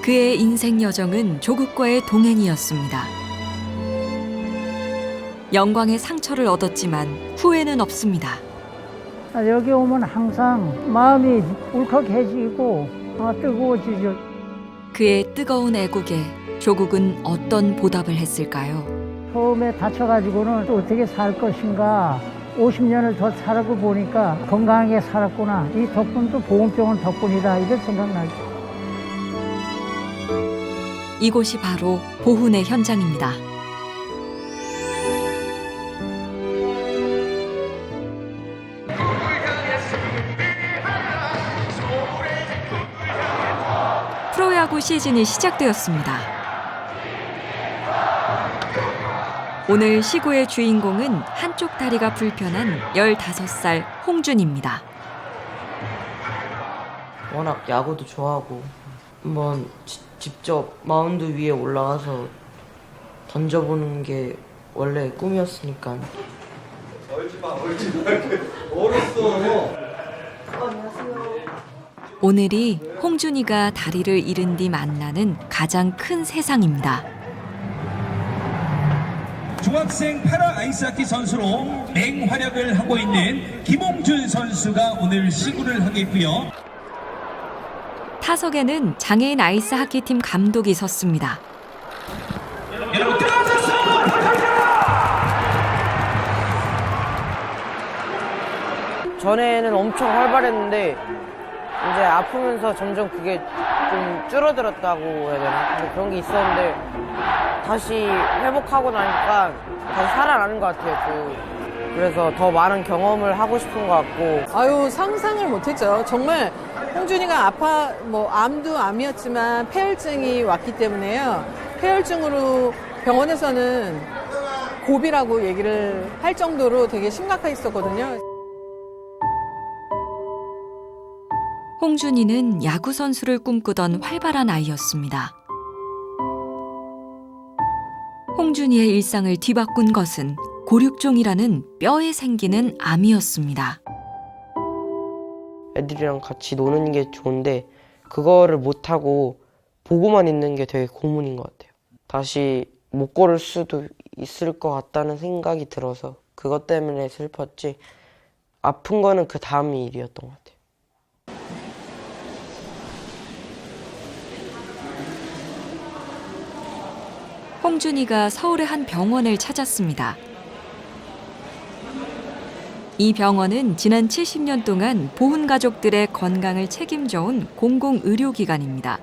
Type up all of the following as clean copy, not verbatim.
그의 인생 여정은 조국과의 동행이었습니다. 영광의 상처를 얻었지만 후회는 없습니다. 여기 오면 항상 마음이 울컥해지고 뜨거워지죠. 그의 뜨거운 애국에 조국은 어떤 보답을 했을까요? 처음에 다쳐가지고는 또 어떻게 살 것인가, 50년을 더 살고 보니까 건강하게 살았구나, 이 덕분도 보온병원 덕분이다, 이런 생각나죠. 이곳이 바로 보훈의 현장입니다. 프로야구 시즌이 시작되었습니다. 오늘 시구의 주인공은 한쪽 다리가 불편한 15살 홍준입니다. 워낙 야구도 좋아하고 한번 직접 마운드 위에 올라가서 던져보는 게 원래 꿈이었으니까. 얼지마 얼었어. 오늘이 홍준이가 다리를 잃은 뒤 만나는 가장 큰 세상입니다. 중학생 파라 아이스하키 선수로 맹활약을 하고 있는 김홍준 선수가 오늘 시구를 하겠고요. 타석에는 장애인 아이스하키팀 감독이 섰습니다. 여러분 들어가셨어! 전에는 엄청 활발했는데 이제 아프면서 점점 그게 좀 줄어들었다고 해야 되나? 근데 그런 게 있었는데 다시 회복하고 나니까 다시 살아나는 것 같아요. 그래서 더 많은 경험을 하고 싶은 것 같고. 아유, 상상을 못했죠. 정말 홍준이가 암도 암이었지만 폐혈증이 왔기 때문에요. 폐혈증으로 병원에서는 고비라고 얘기를 할 정도로 되게 심각했었거든요. 홍준이는 야구 선수를 꿈꾸던 활발한 아이였습니다. 홍준이의 일상을 뒤바꾼 것은 고륙종이라는 뼈에 생기는 암이었습니다. 애들이랑 같이 노는 게 좋은데 그거를 못하고 보고만 있는 게 되게 고문인 것 같아요. 다시 못 걸을 수도 있을 것 같다는 생각이 들어서 그것 때문에 슬펐지, 아픈 거는 그 다음 일이었던 것 같아요. 홍준이가 서울의 한 병원을 찾았습니다. 이 병원은 지난 70년 동안 보훈 가족들의 건강을 책임져온 공공의료기관입니다.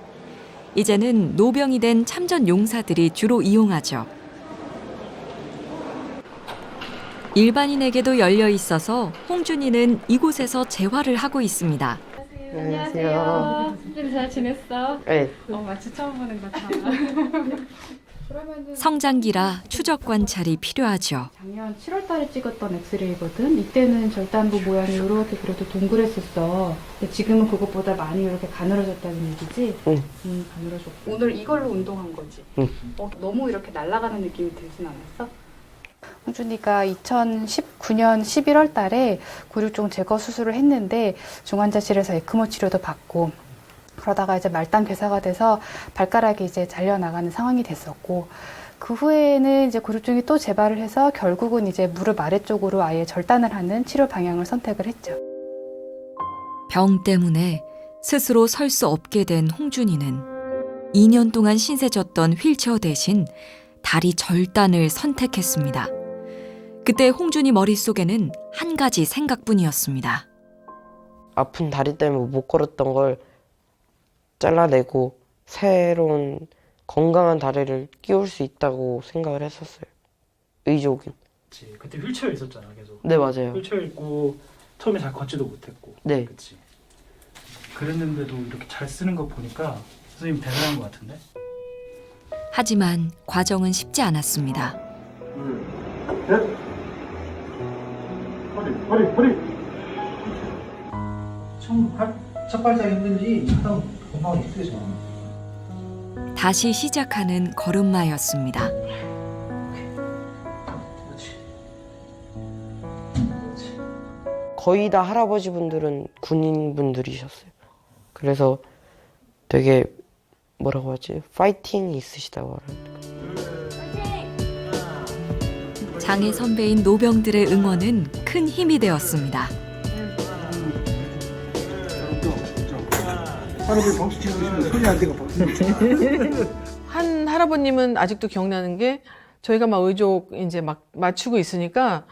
이제는 노병이 된 참전 용사들이 주로 이용하죠. 일반인에게도 열려 있어서 홍준이는 이곳에서 재활을 하고 있습니다. 안녕하세요. 잘 지냈어? 네. 마치 처음 보는 것처럼. 성장기라 추적 관찰이 필요하죠. 작년 7월 달에 찍었던 엑스레이거든. 이때는 절단부 모양이 이렇게 그래도 동그랬었어. 근데 지금은 그것보다 많이 이렇게 가늘어졌다는 얘기지? 응. 가늘어졌고. 오늘 이걸로 운동한 거지? 응. 너무 이렇게 날아가는 느낌이 들진 않았어? 홍준이가 2019년 11월 달에 고륙종 제거 수술을 했는데 중환자실에서 에크모 치료도 받고, 그러다가 이제 말단 괴사가 돼서 발가락이 이제 잘려나가는 상황이 됐었고, 그 후에는 이제 고륙종이 또 재발을 해서 결국은 이제 무릎 아래쪽으로 아예 절단을 하는 치료 방향을 선택을 했죠. 병 때문에 스스로 설 수 없게 된 홍준이는 2년 동안 신세졌던 휠체어 대신 다리 절단을 선택했습니다. 그때 홍준이 머릿속에는 한 가지 생각뿐이었습니다. 아픈 다리 때문에 못 걸었던 걸 잘라내고 새로운 건강한 다리를 끼울 수 있다고 생각을 했었어요. 의족은. 그치. 그때 휠체어 있었잖아, 계속. 네, 맞아요. 휠체어 있고 처음에 잘 걷지도 못했고. 네. 그치. 그랬는데도 이렇게 잘 쓰는 거 보니까 선생님 대단한 것 같은데? 하지만 과정은 쉽지 않았습니다. 허리. 첫 발짝 힘든지 하다 금방 익숙해져. 다시 시작하는 걸음마였습니다. 거의 다 할아버지 분들은 군인 분들이셨어요. 그래서 되게 뭐라고 하지? 파이팅이 있으시다고 하는. 장애 선배인 노병들의 응원은 큰 힘이 되었습니다. 할아버지 박수 치시면 손이 안 대고 박수. 한 할아버님은 아직도 기억나는 게 저희가 막 의족 이제 막 맞추고 있으니까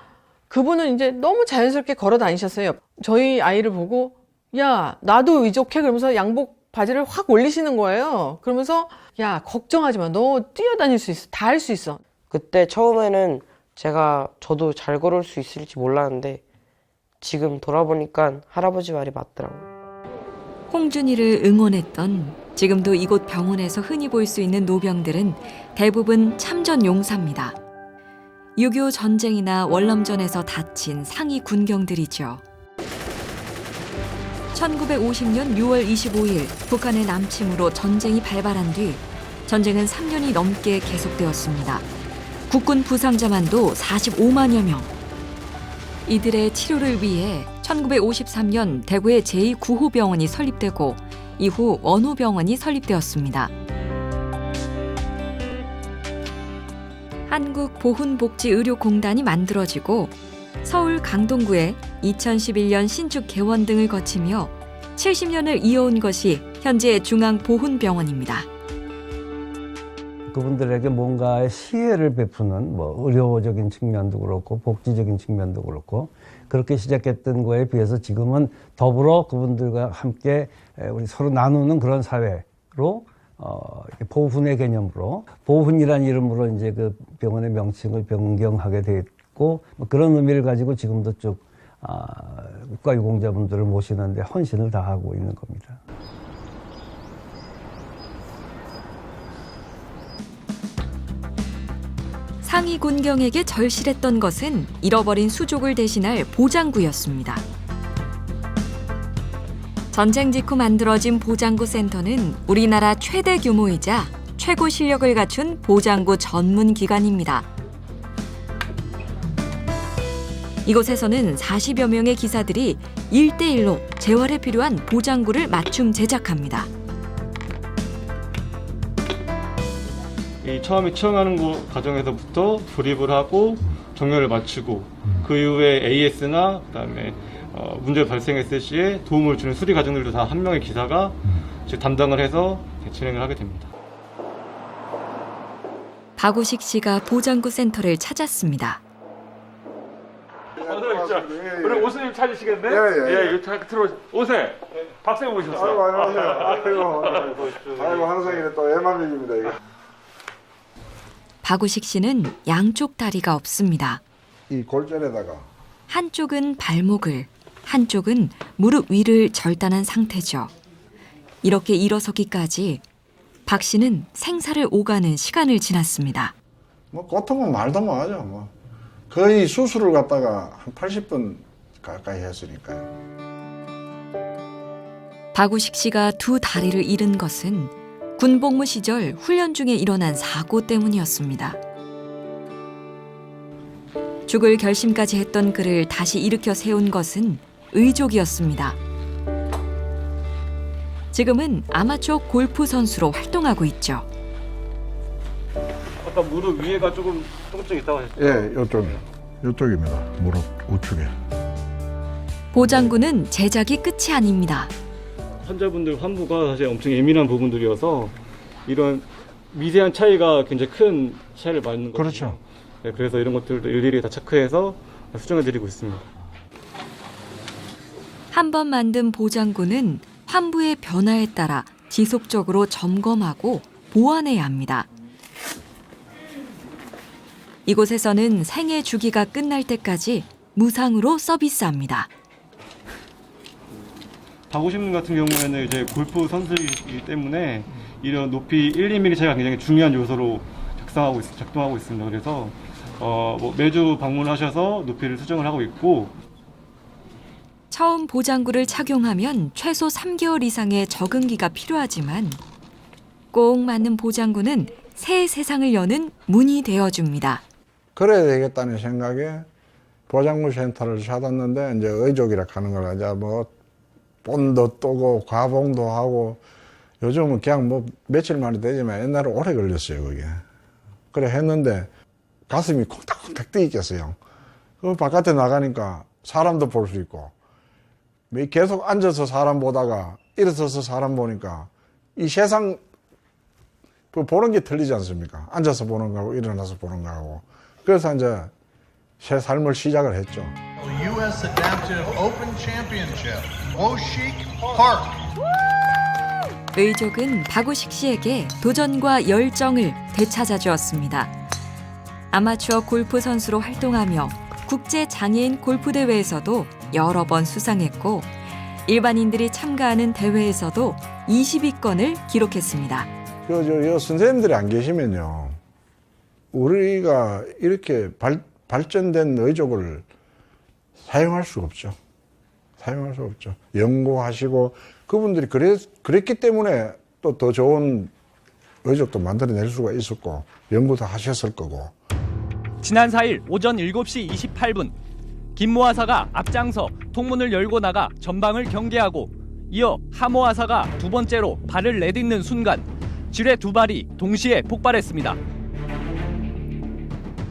그분은 이제 너무 자연스럽게 걸어 다니셨어요. 저희 아이를 보고 야, 나도 의족해 그러면서 양복 바지를 확 올리시는 거예요. 그러면서 야, 걱정하지 마. 너 뛰어다닐 수 있어. 다 할 수 있어. 그때 처음에는 저도 잘 걸을 수 있을지 몰랐는데 지금 돌아보니까 할아버지 말이 맞더라고요. 홍준이를 응원했던 지금도 이곳 병원에서 흔히 볼 수 있는 노병들은 대부분 참전 용사입니다. 6.25 전쟁이나 월남전에서 다친 상위 군경들이죠. 1950년 6월 25일 북한의 남침으로 전쟁이 발발한 뒤 전쟁은 3년이 넘게 계속되었습니다. 국군 부상자만도 45만여 명. 이들의 치료를 위해 1953년 대구의 제2구호병원이 설립되고 이후 원호병원이 설립되었습니다. 한국보훈복지의료공단이 만들어지고 서울 강동구에 2011년 신축 개원 등을 거치며 70년을 이어온 것이 현재 중앙보훈병원입니다. 그분들에게 뭔가의 시혜를 베푸는 의료적인 측면도 그렇고 복지적인 측면도 그렇고 그렇게 시작했던 거에 비해서 지금은 더불어 그분들과 함께 우리 서로 나누는 그런 사회로 보훈의 개념으로 보훈이라는 이름으로 이제 그 병원의 명칭을 변경하게 됐고 그런 의미를 가지고 지금도 쭉 국가유공자분들을 모시는데 헌신을 다하고 있는 겁니다. 상위 군경에게 절실했던 것은 잃어버린 수족을 대신할 보장구였습니다. 전쟁 직후 만들어진 보장구 센터는 우리나라 최대 규모이자 최고 실력을 갖춘 보장구 전문 기관입니다. 이곳에서는 40여 명의 기사들이 1대1로 재활에 필요한 보장구를 맞춤 제작합니다. 이 처음에 채용하는 과정에서부터 조립을 하고 정렬을 맞추고 그 이후에 AS나 그다음에 문제 발생했을 시에 도움을 주는 수리 과정들도 다 한 명의 기사가 담당을 해서 진행을 하게 됩니다. 박우식 씨가 보장구 센터를 찾았습니다. 우리 오스님 찾으시겠네? 예, 이거 들어오세요. 오세요. 박수 모셨어. 아이고 항상 이래 또 애맘입니다 이거. 박우식 씨는 양쪽 다리가 없습니다. 이 골절에다가 한쪽은 발목을, 한쪽은 무릎 위를 절단한 상태죠. 이렇게 일어서기까지 박 씨는 생사를 오가는 시간을 지났습니다. 고통은 말도 못하죠. 거의 수술을 갖다가 한 80분 가까이 했으니까요. 박우식 씨가 두 다리를 잃은 것은 군복무 시절 훈련 중에 일어난 사고 때문이었습니다. 죽을 결심까지 했던 그를 다시 일으켜 세운 것은 의족이었습니다. 지금은 아마추어 골프 선수로 활동하고 있죠. 아까 무릎 위에가 조금 통증이 있다고 하셨죠? 예, 이쪽입니다. 무릎 우측에. 보장구는 제작이 끝이 아닙니다. 환자분들 환부가 사실 엄청 예민한 부분들이어서 이런 미세한 차이가 굉장히 큰 차이를 맞는 거죠. 그렇죠. 네, 그래서 이런 것들도 일일이 다 체크해서 수정해드리고 있습니다. 한 번 만든 보장구는 환부의 변화에 따라 지속적으로 점검하고 보완해야 합니다. 이곳에서는 생애 주기가 끝날 때까지 무상으로 서비스합니다. 박우식 같은 경우에는 이제 골프 선수이기 때문에 이런 높이 1, 2mm 차이가 굉장히 중요한 요소로 작동하고 있습니다. 그래서 매주 방문하셔서 높이를 수정을 하고 있고 처음 보장구를 착용하면 최소 3개월 이상의 적응기가 필요하지만 꼭 맞는 보장구는 새 세상을 여는 문이 되어줍니다. 그래야 되겠다는 생각에 보장구 센터를 찾았는데 이제 의족이라 하는 걸 이제 본도 뜨고 과봉도 하고 요즘은 그냥 뭐 며칠 만에 되지만 옛날에 오래 걸렸어요, 그게. 그래 했는데 가슴이 콩닥콩닥 뛰겠어요. 그 바깥에 나가니까 사람도 볼 수 있고, 계속 앉아서 사람 보다가 일어서서 사람 보니까 이 세상 그 보는 게 틀리지 않습니까? 앉아서 보는 거하고 일어나서 보는 거하고. 그래서 이제 새 삶을 시작을 했죠. U.S. Adaptive Open Championship, Moshik Park. 의족은 박우식 씨에게 도전과 열정을 되찾아 주었습니다. 아마추어 골프 선수로 활동하며 국제 장애인 골프 대회에서도 여러 번 수상했고 일반인들이 참가하는 대회에서도 20위권을 기록했습니다. 요 선생님들이 안 계시면요, 우리가 이렇게 발전된 의족을 사용할 수가 없죠. 사용할 수 없죠. 연구하시고 그분들이 그랬기 때문에 또 더 좋은 의족도 만들어낼 수가 있었고 연구도 하셨을 거고. 지난 4일 오전 7시 28분 김모하사가 앞장서 통문을 열고 나가 전방을 경계하고 이어 하모하사가 두 번째로 발을 내딛는 순간 지뢰 두 발이 동시에 폭발했습니다.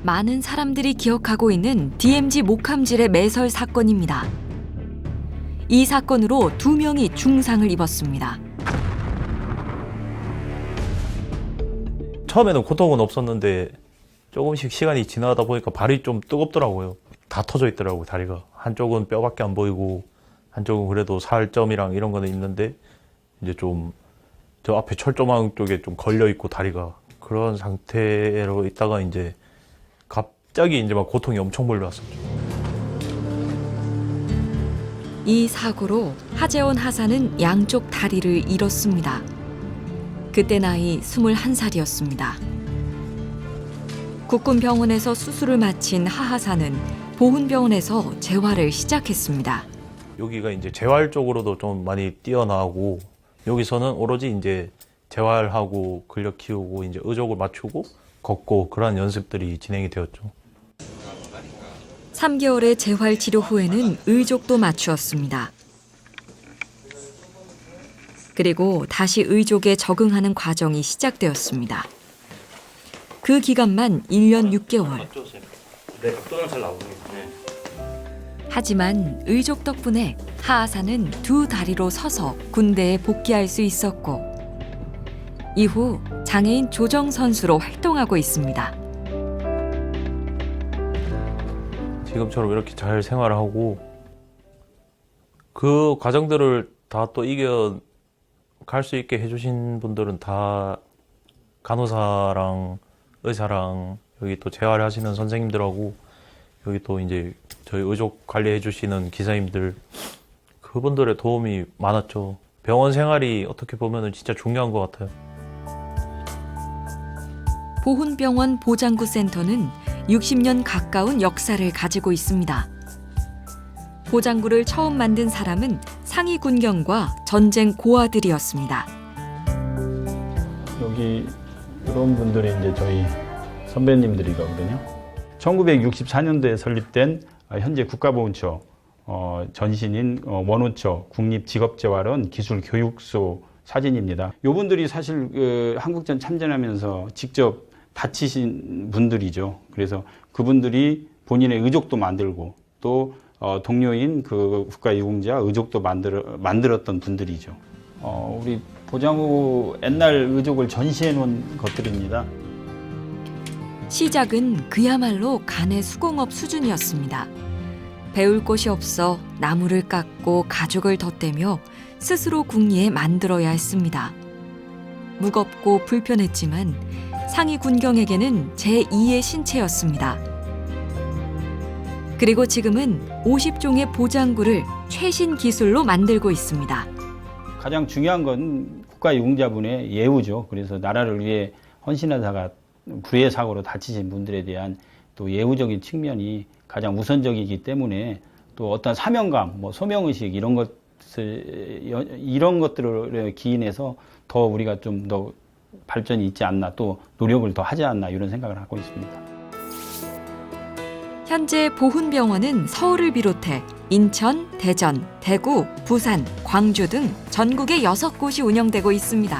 많은 사람들이 기억하고 있는 DMZ 목함질의 매설 사건입니다. 이 사건으로 2명이 중상을 입었습니다. 처음에는 고통은 없었는데 조금씩 시간이 지나다 보니까 발이 좀 뜨겁더라고요. 다 터져 있더라고요, 다리가. 한쪽은 뼈밖에 안 보이고 한쪽은 그래도 살점이랑 이런 거는 있는데 이제 좀 저 앞에 철조망 쪽에 좀 걸려 있고 다리가 그런 상태로 있다가 이제 갑자기 이제 막 고통이 엄청 몰려왔었죠. 이 사고로 하재원 하사는 양쪽 다리를 잃었습니다. 그때 나이 21살이었습니다. 국군병원에서 수술을 마친 하 하사는 보훈병원에서 재활을 시작했습니다. 여기가 이제 재활 쪽으로도 좀 많이 뛰어나고 여기서는 오로지 이제 재활하고 근력 키우고 이제 의족을 맞추고 걷고 그런 연습들이 진행이 되었죠. 3개월의 재활 치료 후에는 의족도 맞추었습니다. 그리고 다시 의족에 적응하는 과정이 시작되었습니다. 그 기간만 1년 6개월. 네, 각도는 잘 나오네요. 하지만 의족 덕분에 하하사는 두 다리로 서서 군대에 복귀할 수 있었고 이후 장애인 조정 선수로 활동하고 있습니다. 지금처럼 이렇게 잘 생활하고 그 과정들을 다 또 이겨갈 수 있게 해주신 분들은 다 간호사랑 의사랑 여기 또 재활하시는 선생님들하고 여기 또 이제 저희 의족 관리해 주시는 기사님들 그분들의 도움이 많았죠. 병원 생활이 어떻게 보면 진짜 중요한 것 같아요. 보훈병원 보장구 센터는 60년 가까운 역사를 가지고 있습니다. 보장구를 처음 만든 사람은 상위 군경과 전쟁 고아들이었습니다. 여기 이런 분들이 이제 저희 선배님들이거든요. 1964년도에 설립된 현재 국가보훈처 전신인 원호처 국립직업재활원 기술교육소 사진입니다. 이분들이 사실 한국전 참전하면서 직접 다치신 분들이죠. 그래서 그분들이 본인의 의족도 만들고 또 동료인 그 국가유공자 의족도 만들었던 분들이죠. 우리 보장후 옛날 의족을 전시해 놓은 것들입니다. 시작은 그야말로 간의 수공업 수준이었습니다. 배울 곳이 없어 나무를 깎고 가죽을 덧대며 스스로 궁리에 만들어야 했습니다. 무겁고 불편했지만 상위 군경에게는 제2의 신체였습니다. 그리고 지금은 50종의 보장구를 최신 기술로 만들고 있습니다. 가장 중요한 건 국가유공자분의 예우죠. 그래서 나라를 위해 헌신하다가 불의의 사고로 다치신 분들에 대한 또 예우적인 측면이 가장 우선적이기 때문에 또 어떤 사명감, 소명의식 이런 것들을 기인해서 더 우리가 좀 더 발전이 있지 않나 또 노력을 더 하지 않나 이런 생각을 하고 있습니다. 현재 보훈병원은 서울을 비롯해 인천, 대전, 대구, 부산, 광주 등 전국에 6곳이 운영되고 있습니다.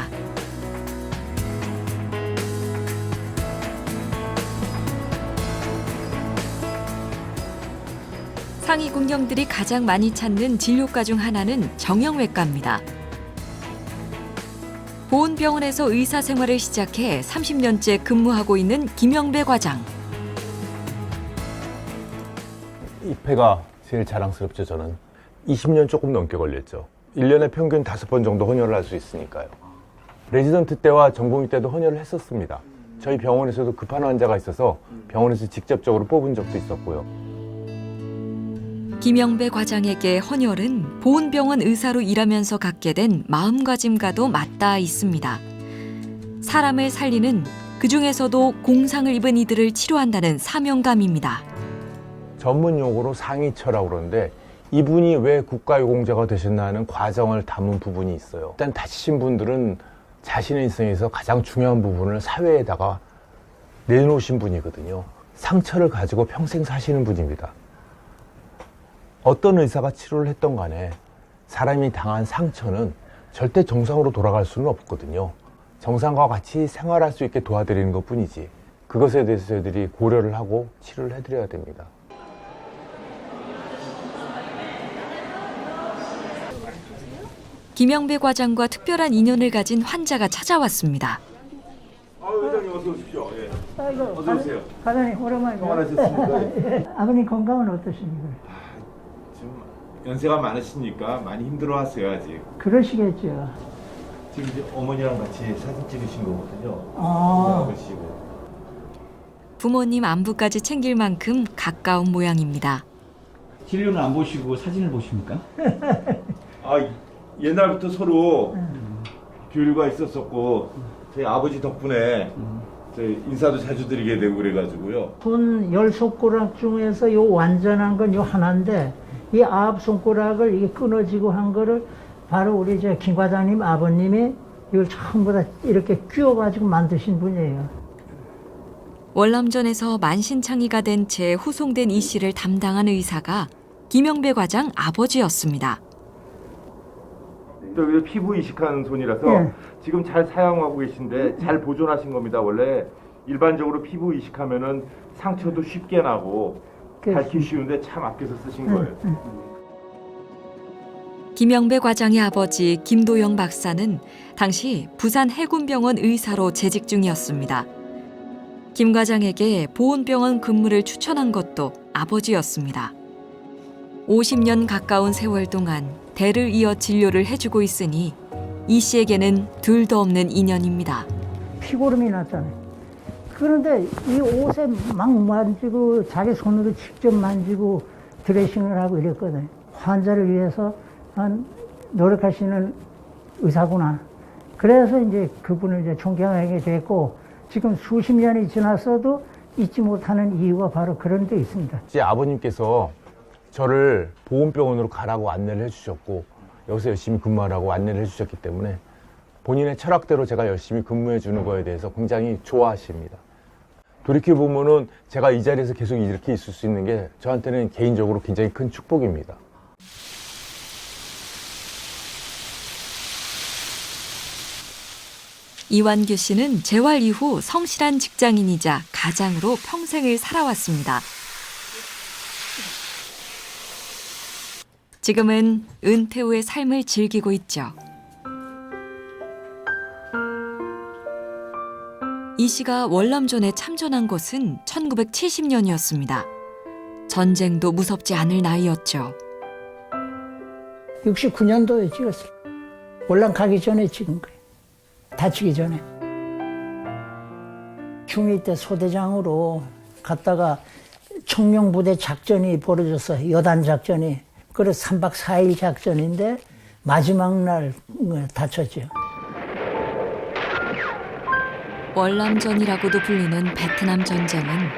상위 공경들이 가장 많이 찾는 진료과 중 하나는 정형외과입니다. 보훈병원에서 의사 생활을 시작해 30년째 근무하고 있는 김영배 과장. 이 폐가 제일 자랑스럽죠, 저는. 20년 조금 넘게 걸렸죠. 1년에 평균 5번 정도 헌혈을 할 수 있으니까요. 레지던트 때와 전공의 때도 헌혈을 했었습니다. 저희 병원에서도 급한 환자가 있어서 병원에서 직접적으로 뽑은 적도 있었고요. 김영배 과장에게 헌혈은 보훈병원 의사로 일하면서 갖게 된 마음가짐과도 맞닿아 있습니다. 사람을 살리는, 그중에서도 공상을 입은 이들을 치료한다는 사명감입니다. 전문 용어로 상위처라고 그러는데 이분이 왜 국가유공자가 되셨나 하는 과정을 담은 부분이 있어요. 일단 다치신 분들은 자신의 인생에서 가장 중요한 부분을 사회에다가 내놓으신 분이거든요. 상처를 가지고 평생 사시는 분입니다. 어떤 의사가 치료를 했던 간에 사람이 당한 상처는 절대 정상으로 돌아갈 수는 없거든요. 정상과 같이 생활할 수 있게 도와드리는 것뿐이지. 그것에 대해서 저희들이 고려를 하고 치료를 해드려야 됩니다. 김영배 과장과 특별한 인연을 가진 환자가 찾아왔습니다. 회장님 어서 오십시오. 예. 어서 오세요. 과장님 오랜만에 평안하셨습니까? 아버님 건강은 어떠십니까? 지금 연세가 많으시니까 많이 힘들어하세요 아직. 그러시겠죠. 지금 이제 어머니랑 같이 사진 찍으신 거거든요. 아. 아버지고. 부모님 안부까지 챙길 만큼 가까운 모양입니다. 진료는 안 보시고 사진을 보십니까? 아 옛날부터 서로 교류가 있었었고 저희 아버지 덕분에 저희 인사도 자주 드리게 되고 그래가지고요. 손 10손가락 중에서 요 완전한 건 요 하나인데 이 9손가락을 이게 끊어지고 한 거를 바로 우리 김 과장님 아버님이 이걸 전부 다 이렇게 끼워가지고 만드신 분이에요. 월남전에서 만신창이가 된 채 후송된 이 씨를 담당한 의사가 김영배 과장 아버지였습니다. 여기 피부 이식한 손이라서 네. 지금 잘 사용하고 계신데 잘 보존하신 겁니다. 원래 일반적으로 피부 이식하면은 상처도 쉽게 나고 닳기 쉬운데 참 아껴서 쓰신 거예요. 김영배 과장의 아버지 김도영 박사는 당시 부산 해군병원 의사로 재직 중이었습니다. 김 과장에게 보훈병원 근무를 추천한 것도 아버지였습니다. 50년 가까운 세월 동안 대를 이어 진료를 해주고 있으니 이 씨에게는 둘도 없는 인연입니다. 피고름이 났잖아요. 그런데 이 옷에 막 만지고 자기 손으로 직접 만지고 드레싱을 하고 이랬거든요. 환자를 위해서 노력하시는 의사구나. 그래서 이제 그분을 이제 존경하게 됐고 지금 수십 년이 지났어도 잊지 못하는 이유가 바로 그런 데 있습니다. 제 아버님께서 저를 보훈병원으로 가라고 안내를 해주셨고 여기서 열심히 근무하라고 안내를 해주셨기 때문에 본인의 철학대로 제가 열심히 근무해 주는 거에 대해서 굉장히 좋아하십니다. 돌이켜보면은 제가 이 자리에서 계속 이렇게 있을 수 있는 게 저한테는 개인적으로 굉장히 큰 축복입니다. 이완규 씨는 재활 이후 성실한 직장인이자 가장으로 평생을 살아왔습니다. 지금은 은퇴 후의 삶을 즐기고 있죠. 이 씨가 월남전에 참전한 것은 1970년이었습니다. 전쟁도 무섭지 않을 나이였죠. 69년도에 찍었어요. 월남 가기 전에 찍은 거예요. 다치기 전에. 중2 때 소대장으로 갔다가 청룡부대 작전이 벌어졌어요. 여단 작전이. 그래서 3박 4일 작전인데 마지막 날 다쳤죠. 월남전이라고도 불리는 베트남 전쟁은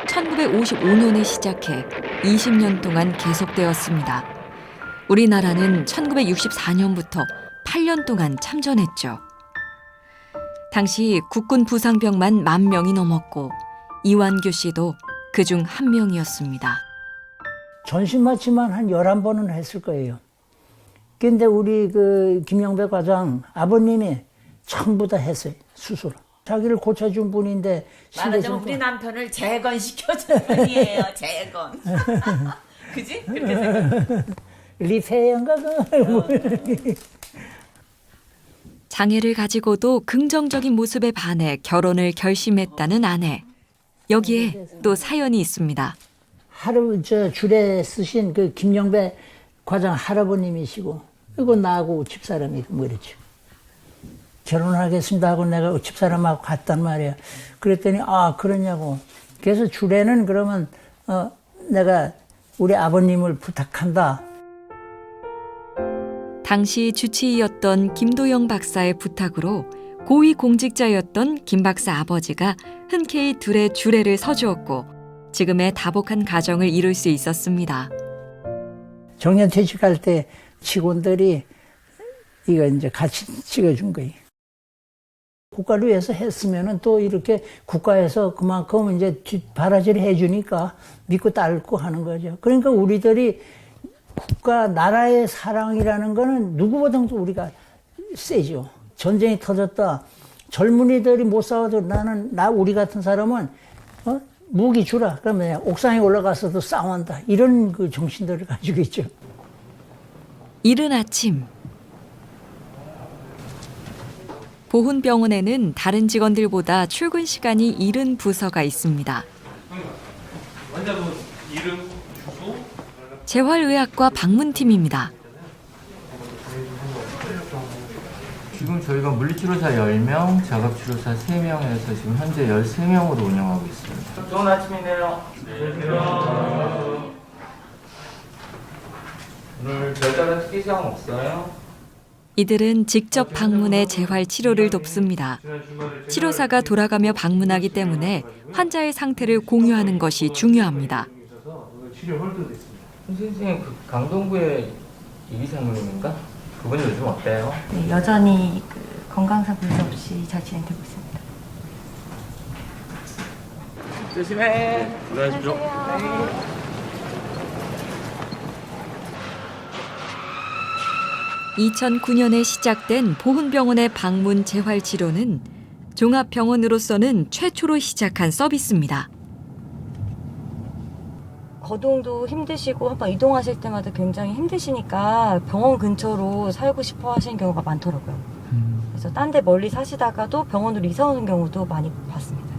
1955년에 시작해 20년 동안 계속되었습니다. 우리나라는 1964년부터 8년 동안 참전했죠. 당시 국군 부상병만 10,000명이 넘었고 이완규 씨도 그중 한 명이었습니다. 전신 마취만 한 11번은 했을 거예요. 근데 우리 그 김영배 과장 아버님이 전부 다 했어요. 수술. 자기를 고쳐준 분인데 말하자면 우리 남편을 재건시켜준 분이에요. 재건. 그지? 그렇게 생각해. 리페어인가 장애를 가지고도 긍정적인 모습에 반해 결혼을 결심했다는 아내. 여기에 또 사연이 있습니다. 하루 줄에 쓰신 그 김영배 과장 할아버님이시고 이거 나하고 집사람이 뭐 이랬죠. 결혼하겠습니다 하고 내가 집사람하고 갔단 말이야. 그랬더니 아 그러냐고. 그래서 줄에는 그러면 내가 우리 아버님을 부탁한다. 당시 주치의였던 김도영 박사의 부탁으로 고위공직자였던 김 박사 아버지가 흔쾌히 둘의 주례를 서주었고 지금의 다복한 가정을 이룰 수 있었습니다. 정년퇴직할 때 직원들이 이거 이제 같이 찍어준 거예요. 국가를 위해서 했으면은 또 이렇게 국가에서 그만큼 이제 바라지를 해주니까 믿고 따르고 하는 거죠. 그러니까 우리들이 국가, 나라의 사랑이라는 거는 누구보다도 우리가 세죠. 전쟁이 터졌다. 젊은이들이 못 싸워도 우리 같은 사람은, 무기 주라. 그러면 옥상에 올라가서도 싸운다. 이런 그 정신들을 가지고 있죠. 이른 아침. 보훈병원에는 다른 직원들보다 출근 시간이 이른 부서가 있습니다. 환자분 이름, 주소? 재활의학과 방문팀입니다. 지금 저희가 물리치료사 10명, 작업치료사 3명에서 지금 현재 13명으로 운영하고 있습니다. 좋은 아침이네요. 오늘 별다른 특이사항 없어요? 이들은 직접 방문해 재활 치료를 돕습니다. 치료사가 돌아가며 방문하기 때문에 환자의 상태를 공유하는 것이 중요합니다. 선생님, 그 강동구의 이기상님인가? 그분이 요즘 어때요? 네, 여전히 건강상 문제 없이 잘 진행되고 있습니다. 조심해. 수고하십시오. 네. 2009년에 시작된 보훈병원의 방문 재활 치료는 종합병원으로서는 최초로 시작한 서비스입니다. 거동도 힘드시고 한번 이동하실 때마다 굉장히 힘드시니까 병원 근처로 살고 싶어 하시는 경우가 많더라고요. 그래서 딴 데 멀리 사시다가도 병원으로 이사 오는 경우도 많이 봤습니다.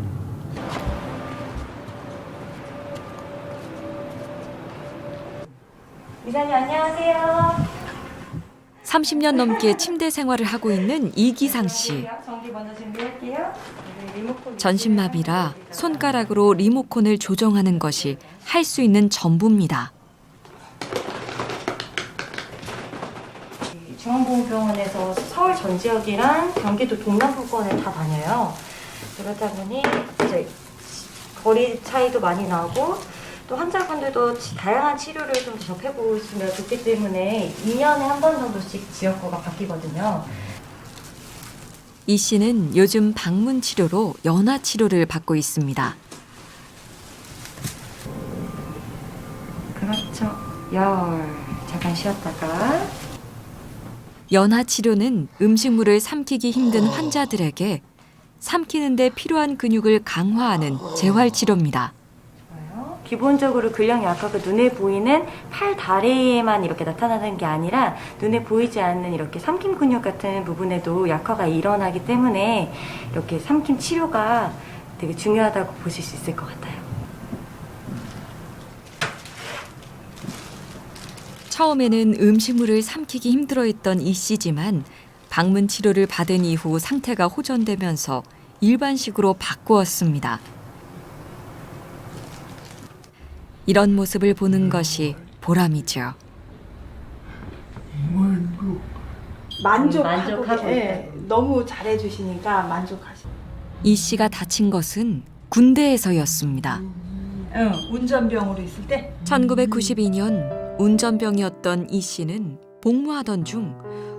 이사님 안녕하세요. 30년 넘게 침대 생활을 하고 있는 이기상 씨. 전기 먼저 준비할게요. 전신마비라 손가락으로 리모컨을 조정하는 것이 할 수 있는 전부입니다. 중앙보훈병원에서 서울 전 지역이랑 경기도 동남부권을 다 다녀요. 그러다 보니 이제 거리 차이도 많이 나고 또 환자분들도 다양한 치료를 좀 접해보시면 좋기 때문에 2년에 한 번 정도씩 지역구가 바뀌거든요. 이 씨는 요즘 방문 치료로 연화 치료를 받고 있습니다. 그렇죠. 잠깐 쉬었다가. 연화 치료는 음식물을 삼키기 힘든 환자들에게 삼키는 데 필요한 근육을 강화하는 재활 치료입니다. 기본적으로 근력 약화가 눈에 보이는 팔, 다리에만 이렇게 나타나는 게 아니라 눈에 보이지 않는 이렇게 삼킴 근육 같은 부분에도 약화가 일어나기 때문에 이렇게 삼킴 치료가 되게 중요하다고 보실 수 있을 것 같아요. 처음에는 음식물을 삼키기 힘들어했던 이 씨지만 방문 치료를 받은 이후 상태가 호전되면서 일반식으로 바꾸었습니다. 이런 모습을 보는 것이 보람이죠. 만족하고 너무 잘해주시니까 만족하시고. 이 씨가 다친 것은 군대에서였습니다. 운전병으로 있을 때. 1992년 운전병이었던 이 씨는 복무하던 중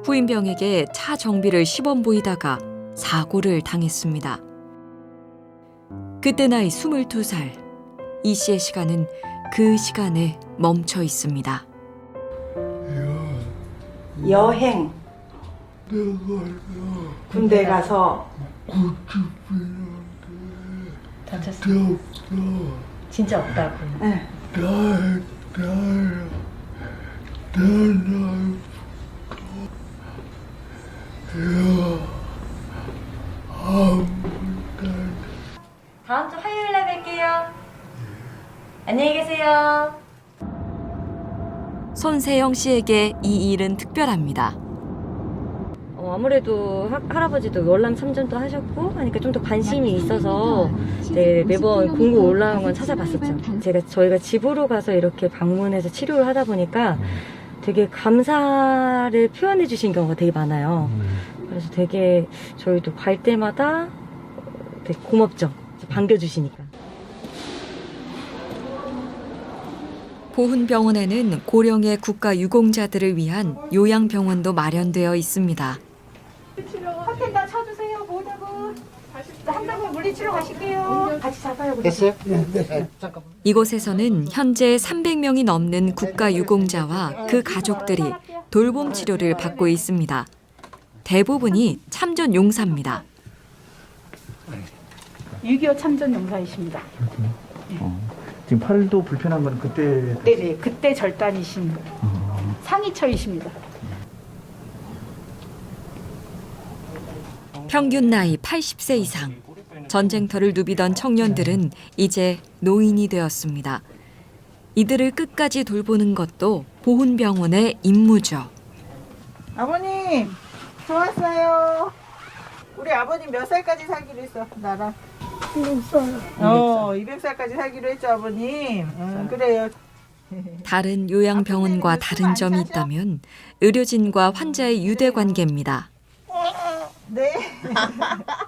후임병에게 차 정비를 시범 보이다가 사고를 당했습니다. 그때 나이 22살. 이 씨의 시간은 그 시간에 멈춰 있습니다. 여행. 군대 가서 다쳤어. 진짜 없다고. 네. 다음 주 화요일에 뵐게요. 안녕히 계세요. 손세영 씨에게 이 일은 특별합니다. 아무래도 할아버지도 월남 참전도 하셨고 하니까 좀 더 관심이 있어서 매번 공고 올라온 건 찾아봤었죠. 저희가 집으로 가서 이렇게 방문해서 치료를 하다 보니까 되게 감사를 표현해 주신 경우가 되게 많아요. 그래서 되게 저희도 갈 때마다 되게 고맙죠. 반겨주시니까. 보훈병원에는 고령의 국가유공자들을 위한 요양병원도 마련되어 있습니다. 핫텐더 쳐주세요. 뭐냐고. 한다고 물리치료 가실게요. 같이 잡아요. 됐어요? 네. 잠깐만. 이곳에서는 현재 300명이 넘는 국가유공자와 그 가족들이 돌봄 치료를 받고 있습니다. 대부분이 참전 용사입니다. 6.25 참전 용사이십니다. 지금 팔도 불편한 건 그때? 네네, 그때 절단이신 상위처이십니다. 평균 나이 80세 이상. 전쟁터를 누비던 청년들은 이제 노인이 되었습니다. 이들을 끝까지 돌보는 것도 보훈병원의 임무죠. 아버님, 좋았어요. 우리 아버님 몇 살까지 살기로 했어, 나랑? 200살. 200살까지 살기로 했죠, 아버님. 그래요. 다른 요양병원과 다른 점이 있다면 의료진과 환자의 유대 관계입니다. 네.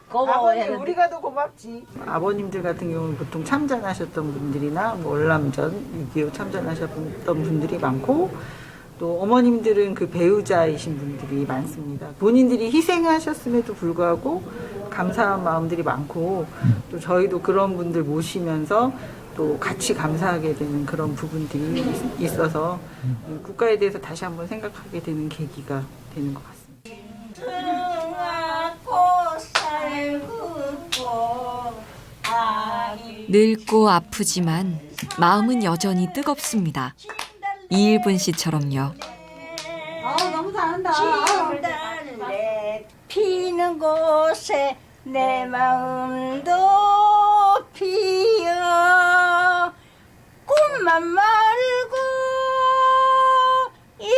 아버님, 우리가 더 고맙지. 아버님들 같은 경우는 보통 참전하셨던 분들이나 월남전, 6.25 참전하셨던 분들이 많고, 또 어머님들은 그 배우자이신 분들이 많습니다. 본인들이 희생하셨음에도 불구하고 감사한 마음들이 많고, 또 저희도 그런 분들 모시면서 또 같이 감사하게 되는 그런 부분들이 있어서 국가에 대해서 다시 한번 생각하게 되는 계기가 되는 것 같습니다. 늙고 아프지만 마음은 여전히 뜨겁습니다. 이일분 씨처럼요. 너무 잘한다. 피는 곳에 내 마음도 피어 꿈만 말고 이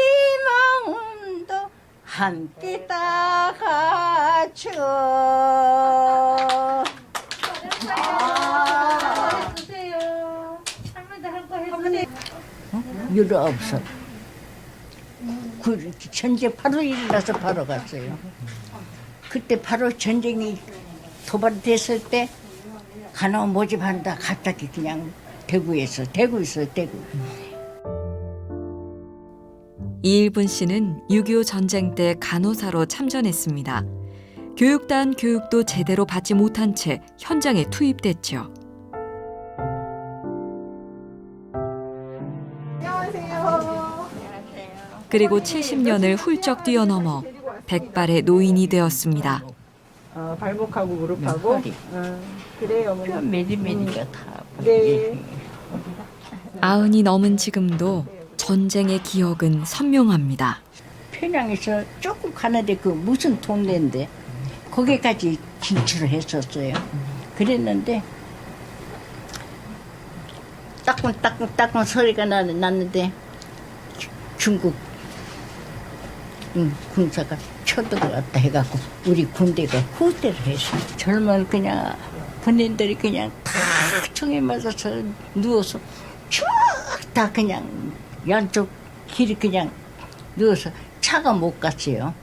마음도 함께 따가죠. 유로 없어. 그 전쟁 바로 일어나서 바로 갔어요. 그때 바로 전쟁이 도발됐을 때 간호 모집한다 갑자기 그냥 대구에서 대구. 이일분 씨는 6.25 전쟁 때 간호사로 참전했습니다. 교육단 교육도 제대로 받지 못한 채 현장에 투입됐죠. 그리고 70년을 훌쩍 뛰어넘어 백발의 노인이 되었습니다. 발목하고 무릎하고. 그래요, 어머니. 메디메디가 다. 네. 90이 넘은 지금도 전쟁의 기억은 선명합니다. 평양에서 조금 가는데 그 무슨 동네인데 거기까지 진출을 했었어요. 그랬는데 따끔따끔 소리가 났는데 중국 군사가 쳐들어갔다 해갖고 우리 군대가 후퇴를 했어요. 젊은 그냥 군인들이 그냥 다 총에 맞아서 누워서 쭉 다 그냥 양쪽 길이 그냥 누워서 차가 못 갔어요.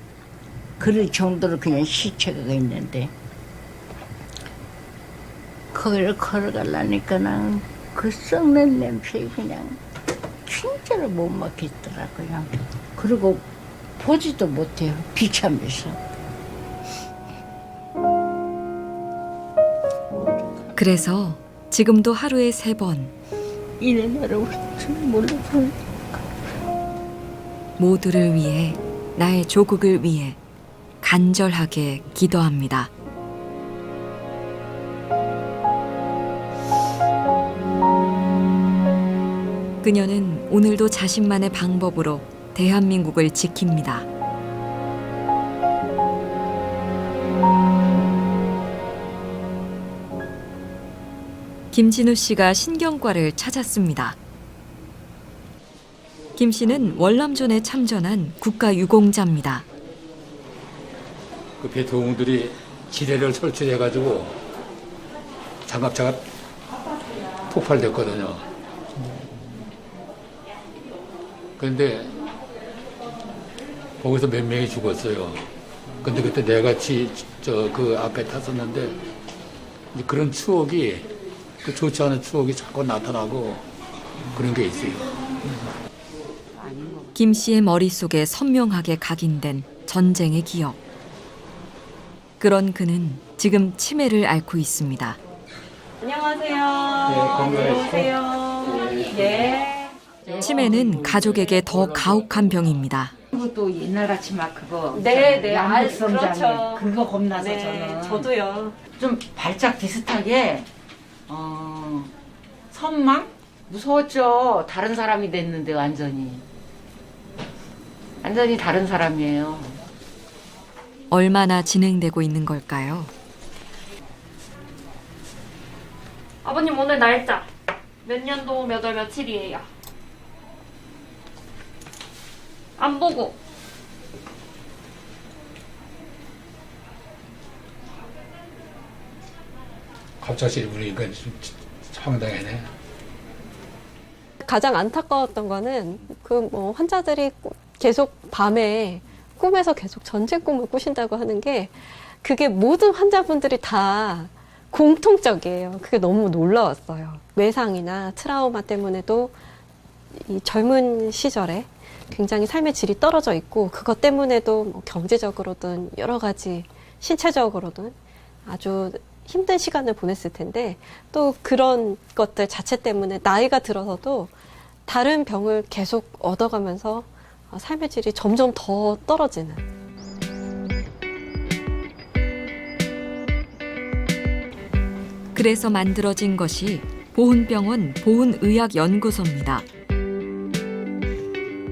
그럴 정도로 그냥 시체가 있는데 거기를 걸어가려니까는 그 썩는 냄새가 그냥 진짜로 못 맡겠더라고요. 그리고 보지도 못해요. 비참해서. 그래서 지금도 하루에 3번 이래나라고 몰라서. 모두를 위해, 나의 조국을 위해 간절하게 기도합니다. 그녀는 오늘도 자신만의 방법으로 대한민국을 지킵니다. 김진우 씨가 신경과를 찾았습니다. 김 씨는 월남전에 참전한 국가유공자입니다. 그 배트공들이 지뢰를 설치해가지고 장갑차가 폭발됐거든요. 그런데 거기서 몇 명이 죽었어요. 근데 그때 내가 그 앞에 탔었는데 그런 추억이, 그 좋지 않은 추억이 자꾸 나타나고 그런 게 있어요. 김 씨의 머릿속에 선명하게 각인된 전쟁의 기억. 그런 그는 지금 치매를 앓고 있습니다. 안녕하세요. 안녕하세요. 예. 치매는 가족에게 더 가혹한 병입니다. 그것도 옛날같이 막 그거 네, 양극성장애 그렇죠. 그거 겁나서 네, 저는 저도요. 좀 발작 비슷하게 선망 무서웠죠. 다른 사람이 됐는데 완전히 다른 사람이에요. 얼마나 진행되고 있는 걸까요? 아버님 오늘 날짜 몇 년도 몇 월 며칠이에요? 안 보고. 갑자기 보니까 좀 황당하네. 가장 안타까웠던 거는 환자들이 계속 밤에 꿈에서 계속 전쟁 꿈을 꾸신다고 하는 게 그게 모든 환자분들이 다 공통적이에요. 그게 너무 놀라웠어요. 외상이나 트라우마 때문에도 이 젊은 시절에 굉장히 삶의 질이 떨어져 있고 그것 때문에도 경제적으로든 여러 가지 신체적으로든 아주 힘든 시간을 보냈을 텐데 또 그런 것들 자체 때문에 나이가 들어서도 다른 병을 계속 얻어가면서 삶의 질이 점점 더 떨어지는. 그래서 만들어진 것이 보훈병원 보훈의학연구소입니다.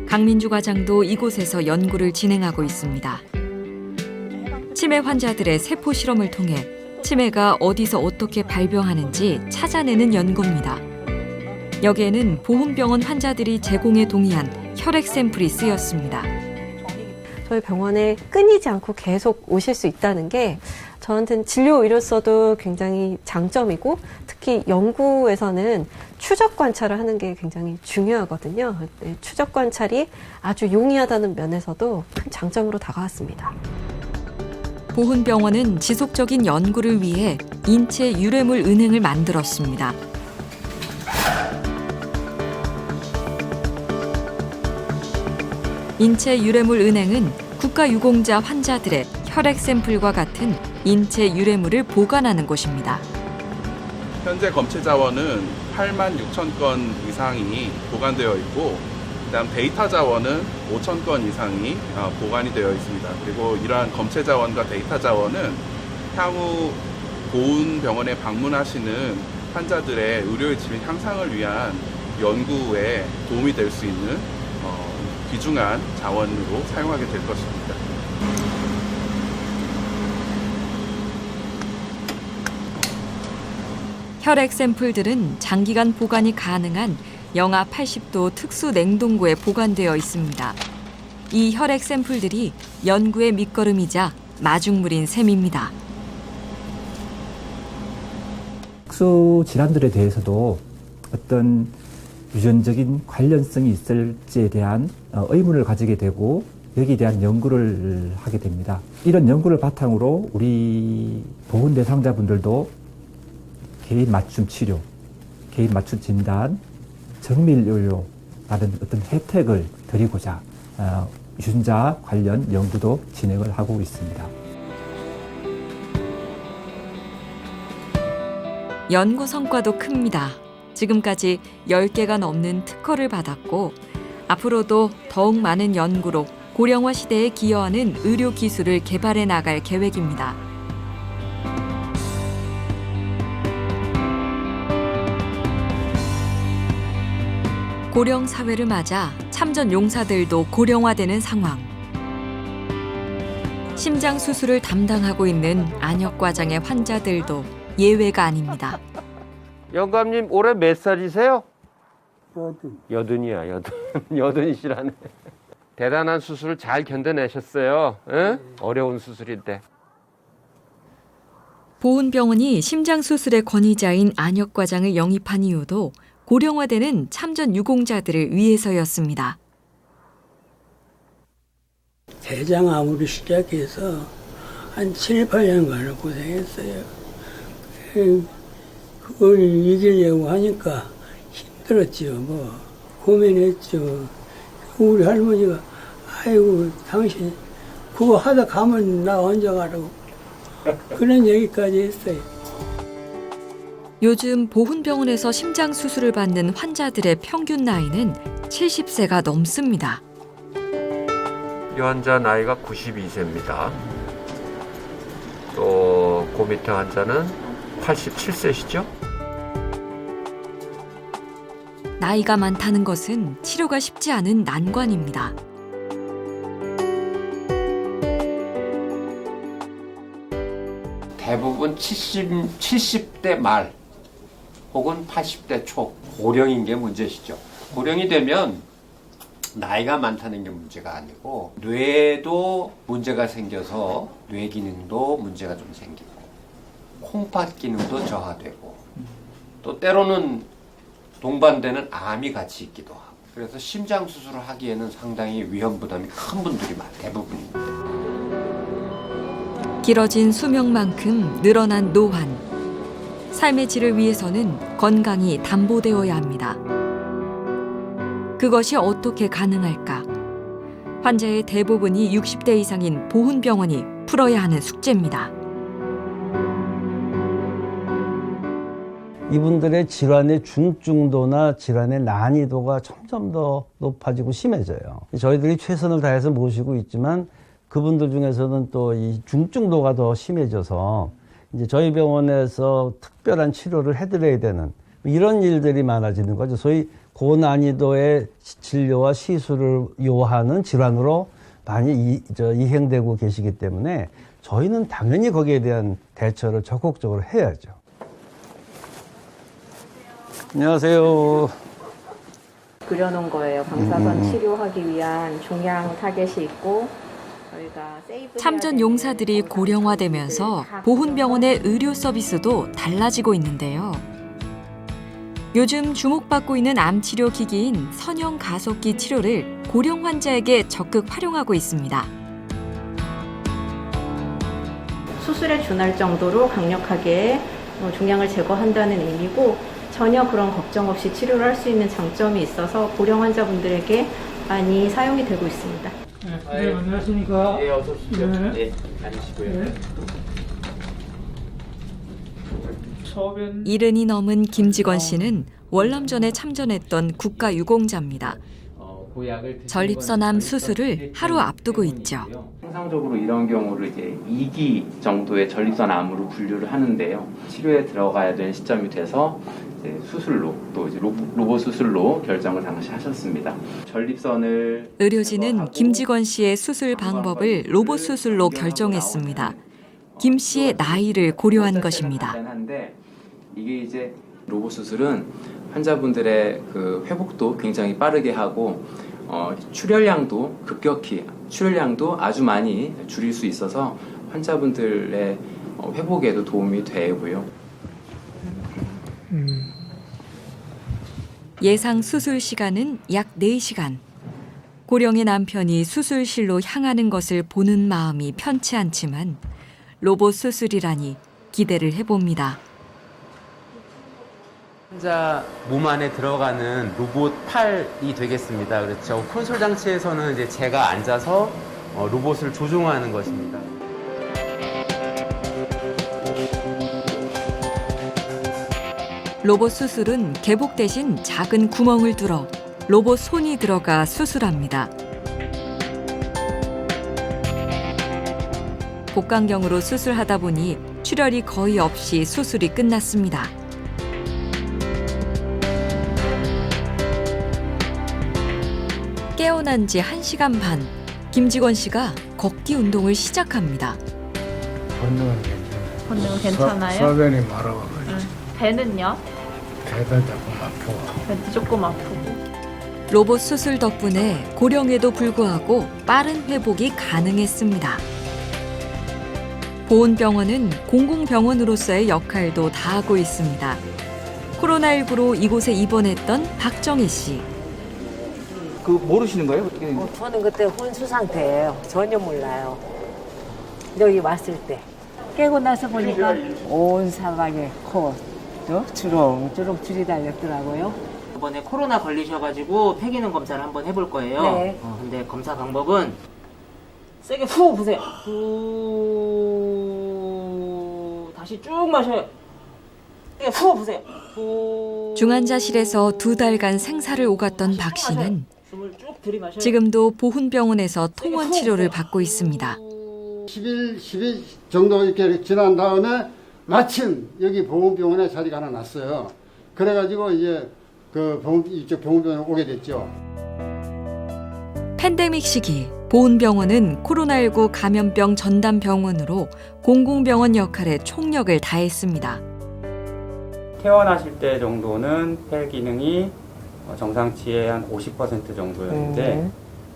강민주 과장도 이곳에서 연구를 진행하고 있습니다. 치매 환자들의 세포 실험을 통해 치매가 어디서 어떻게 발병하는지 찾아내는 연구입니다. 여기에는 보훈병원 환자들이 제공에 동의한 혈액 샘플이 쓰였습니다. 저희 병원에 끊이지 않고 계속 오실 수 있다는 게 저한테는 진료 의료서도 굉장히 장점이고 특히 연구에서는 추적 관찰을 하는 게 굉장히 중요하거든요. 추적 관찰이 아주 용이하다는 면에서도 큰 장점으로 다가왔습니다. 보훈병원은 지속적인 연구를 위해 인체 유래물 은행을 만들었습니다. 인체 유래물 은행은 국가유공자 환자들의 혈액 샘플과 같은 인체 유래물을 보관하는 곳입니다. 현재 검체 자원은 8만 6천 건 이상이 보관되어 있고 그다음 데이터 자원은 5천 건 이상이 보관이 되어 있습니다. 그리고 이러한 검체 자원과 데이터 자원은 향후 보훈병원에 방문하시는 환자들의 의료의 질의 향상을 위한 연구에 도움이 될 수 있는 귀중한 자원으로 사용하게 될 것입니다. 혈액 샘플들은 장기간 보관이 가능한 영하 80도 특수 냉동고에 보관되어 있습니다. 이 혈액 샘플들이 연구의 밑거름이자 마중물인 셈입니다. 특수 질환들에 대해서도 어떤 유전적인 관련성이 있을지에 대한 의문을 가지게 되고 여기에 대한 연구를 하게 됩니다. 이런 연구를 바탕으로 우리 보훈 대상자분들도 개인 맞춤 치료, 개인 맞춤 진단, 정밀 의료라는 어떤 혜택을 드리고자 유전자 관련 연구도 진행을 하고 있습니다. 연구 성과도 큽니다. 지금까지 10개가 넘는 특허를 받았고 앞으로도 더욱 많은 연구로 고령화 시대에 기여하는 의료 기술을 개발해 나갈 계획입니다. 고령 사회를 맞아 참전 용사들도 고령화되는 상황. 심장 수술을 담당하고 있는 안역과장의 환자들도 예외가 아닙니다. 영감님 올해 몇 살이세요? 여든. 여든이야, 여든. 여든이시라네. 대단한 수술을 잘 견뎌내셨어요. 응? 어려운 수술인데. 보훈병원이 심장 수술의 권위자인 안역과장을 영입한 이유도 고령화되는 참전 유공자들을 위해서였습니다. 대장암으로 시작해서 한 7, 8년간을 고생했어요. 그걸 이기려고 하니까 힘들었죠. 뭐 고민했죠. 우리 할머니가 아이고 당신 그거 하다 가면 나 언제 가라고 그런 얘기까지 했어요. 요즘 보훈병원에서 심장 수술을 받는 환자들의 평균 나이는 70세가 넘습니다. 이 환자 나이가 92세입니다. 또 그 밑에 환자는 87세시죠? 나이가 많다는 것은 치료가 쉽지 않은 난관입니다. 대부분 70대 말 혹은 80대 초 고령인 게 문제시죠. 고령이 되면 나이가 많다는 게 문제가 아니고 뇌에도 문제가 생겨서 뇌 기능도 문제가 좀 생기고 콩팥 기능도 저하되고 또 때로는 동반되는 암이 같이 있기도 하고 그래서 심장 수술을 하기에는 상당히 위험 부담이 큰 분들이 대부분입니다. 길어진 수명만큼 늘어난 노환. 삶의 질을 위해서는 건강이 담보되어야 합니다. 그것이 어떻게 가능할까? 환자의 대부분이 60대 이상인 보훈병원이 풀어야 하는 숙제입니다. 이분들의 질환의 중증도나 질환의 난이도가 점점 더 높아지고 심해져요. 저희들이 최선을 다해서 모시고 있지만 그분들 중에서는 또 이 중증도가 더 심해져서 이제 저희 병원에서 특별한 치료를 해드려야 되는 이런 일들이 많아지는 거죠. 소위 고난이도의 진료와 시술을 요하는 질환으로 많이 이행되고 계시기 때문에 저희는 당연히 거기에 대한 대처를 적극적으로 해야죠. 안녕하세요. 그려놓은 거예요. 방사선 치료하기 위한 종양 타겟이 있고 저희가 참전 용사들이 고령화되면서 보훈병원의 의료 서비스도 달라지고 있는데요. 요즘 주목받고 있는 암 치료 기기인 선형 가속기 치료를 고령 환자에게 적극 활용하고 있습니다. 수술에 준할 정도로 강력하게 종양을 제거한다는 의미고 전혀 그런 걱정 없이 치료를 할 수 있는 장점이 있어서 고령 환자분들에게 많이 사용이 되고 있습니다. 네, 안녕하십니까. 예, 어서 오십시오. 네. 네, 앉으시고요. 네. 70이 넘은 김직원 씨는 월남전에 참전했던 국가유공자입니다. 전립선암 수술을 하루 앞두고 있죠. 통상적으로 이런 경우를 이제 2기 정도의 전립선암으로 분류를 하는데요. 치료에 들어가야 되는 시점이 돼서 이제 수술로 또 이제 로봇 수술로 결정을 당시 하셨습니다. 전립선을 의료진은 김직원 씨의 수술 방법을 로봇 수술로 결정했습니다. 김 씨의 나이를 고려한 것입니다. 이게 이제 로봇 수술은 환자분들의 그 회복도 굉장히 빠르게 하고 출혈량도 급격히 출혈량도 아주 많이 줄일 수 있어서 환자분들의 회복에도 도움이 되고요. 예상 수술 시간은 약 4시간. 고령의 남편이 수술실로 향하는 것을 보는 마음이 편치 않지만 로봇 수술이라니 기대를 해봅니다. 환자 몸 안에 들어가는 로봇 팔이 되겠습니다. 그렇죠. 콘솔 장치에서는 이제 제가 앉아서 로봇을 조종하는 것입니다. 로봇 수술은 개복 대신 작은 구멍을 뚫어 로봇 손이 들어가 수술합니다. 복강경으로 수술하다 보니 출혈이 거의 없이 수술이 끝났습니다. 깨어난 지 1시간 반, 김직원 씨가 걷기 운동을 시작합니다. 걷는 괜찮아요. 걷는 괜찮아요? 소변이 마려워가지고. 배는요? 배도 조금 아프고. 배도 조금 아프고. 로봇 수술 덕분에 고령에도 불구하고 빠른 회복이 가능했습니다. 보훈병원은 공공병원으로서의 역할도 다하고 있습니다. 코로나19로 이곳에 입원했던 박정희 씨. 그 모르시는 거예요? 저는 그때 혼수 상태예요. 전혀 몰라요. 여기 왔을 때 깨고 나서 보니까 온 사방에 코 주렁주렁 줄이 달렸더라고요. 이번에 코로나 걸리셔가지고 폐기능 검사를 한번 해볼 거예요. 네. 근데 검사 방법은 세게 후 부세요. 후 다시 쭉 마셔요. 세게 후 부세요. 후. 중환자실에서 2달간 생사를 오갔던 박 씨는 숨을 쭉 들이마셔요. 지금도 보훈병원에서 통원 치료를 받고 있습니다. 10일 정도 이렇게 지난 다음에 마침 여기 보훈병원에 자리가 하나 났어요. 그래가지고 이제 이쪽 보훈병원에 오게 됐죠. 팬데믹 시기 보훈병원은 코로나19 감염병 전담 병원으로 공공병원 역할에 총력을 다했습니다. 퇴원하실 때 정도는 폐 기능이 정상치의 한 50% 정도였는데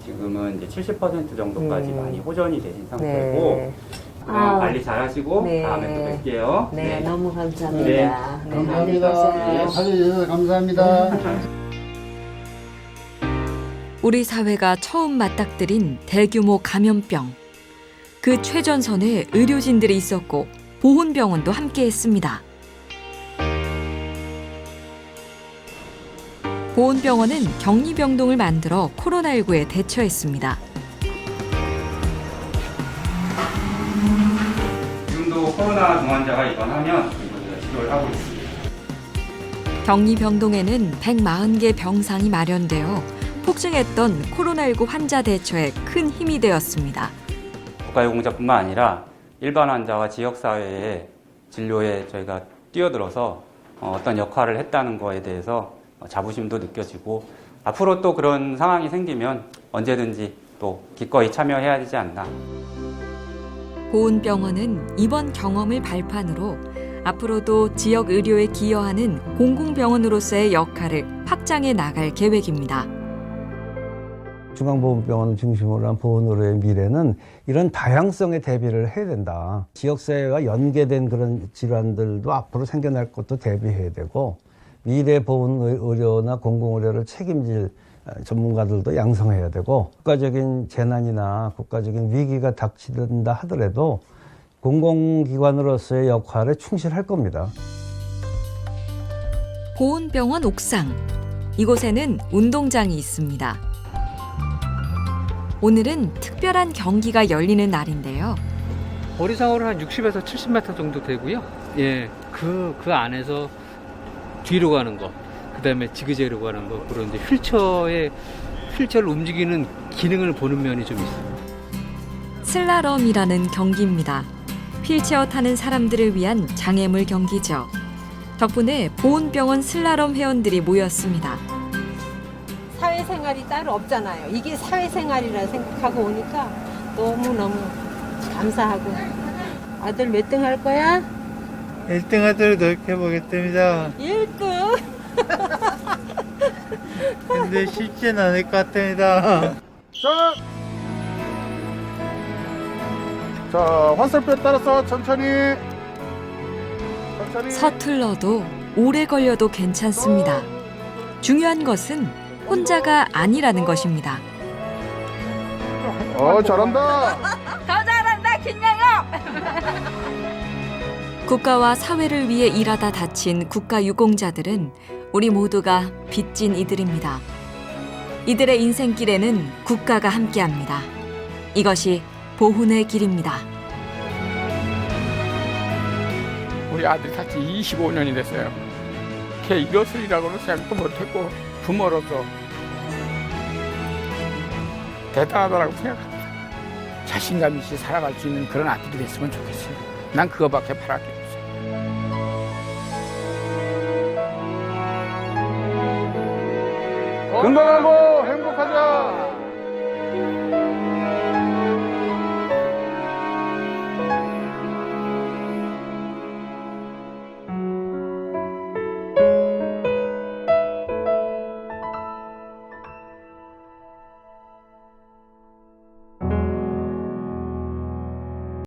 지금은 이제 70% 정도까지 많이 호전이 되신 상태고 관리 잘 하시고 다음에 또 뵐게요. 네, 너무 감사합니다. 네, 감사합니다. 사주셔서 감사합니다. 우리 사회가 처음 맞닥뜨린 대규모 감염병. 그 최전선에 의료진들이 있었고 보훈병원도 함께했습니다. 보훈병원은 격리병동을 만들어 코로나19에 대처했습니다. 지금도 코로나 중환자가 입원하면 저희가 치료를 하고 있습니다. 격리병동에는 140개 병상이 마련되어 폭증했던 코로나19 환자 대처에 큰 힘이 되었습니다. 국가유공자뿐만 아니라 일반 환자와 지역사회의 진료에 저희가 뛰어들어서 어떤 역할을 했다는 거에 대해서 자부심도 느껴지고 앞으로 또 그런 상황이 생기면 언제든지 또 기꺼이 참여해야 되지 않나. 보훈병원은 이번 경험을 발판으로 앞으로도 지역 의료에 기여하는 공공병원으로서의 역할을 확장해 나갈 계획입니다. 중앙보훈병원을 중심으로 한 보훈의료의 미래는 이런 다양성에 대비를 해야 된다. 지역사회와 연계된 그런 질환들도 앞으로 생겨날 것도 대비해야 되고 미래 보훈의료나 공공의료를 책임질 전문가들도 양성해야 되고 국가적인 재난이나 국가적인 위기가 닥친다 하더라도 공공기관으로서의 역할에 충실할 겁니다. 보훈병원 옥상. 이곳에는 운동장이 있습니다. 오늘은 특별한 경기가 열리는 날인데요. 거리상으로 한 60에서 70m 정도 되고요. 예, 그 안에서 뒤로 가는 거, 그 다음에 지그재그로 가는 거, 그런 이제 휠체어를 움직이는 기능을 보는 면이 좀 있습니다. 슬라럼이라는 경기입니다. 휠체어 타는 사람들을 위한 장애물 경기죠. 덕분에 보훈병원 슬라럼 회원들이 모였습니다. 사회생활이 따로 없잖아요. 이게 사회생활이라 생각하고 오니까 너무너무 감사하고. 아들 몇 등 할 거야? 1등 하도록 노력해보겠습니다. 1등? 근데 쉽진 않을 것 같습니다. 자, 환살표에 따라서 천천히. 서툴러도 오래 걸려도 괜찮습니다. 중요한 것은 혼자가 아니라는 것입니다. 잘한다. 더 잘한다, 김양영! 국가와 사회를 위해 일하다 다친 국가유공자들은 우리 모두가 빚진 이들입니다. 이들의 인생길에는 국가가 함께합니다. 이것이 보훈의 길입니다. 우리 아들 같이 25년이 됐어요. 이렇게 이뤘으리라고는 생각도 못했고 부모로서 대단하다고 생각합니다. 자신감 있이 살아갈 수 있는 그런 아들이 됐으면 좋겠어요. 난 그거밖에 바랄 게 없어요. 건강하고 행복하자.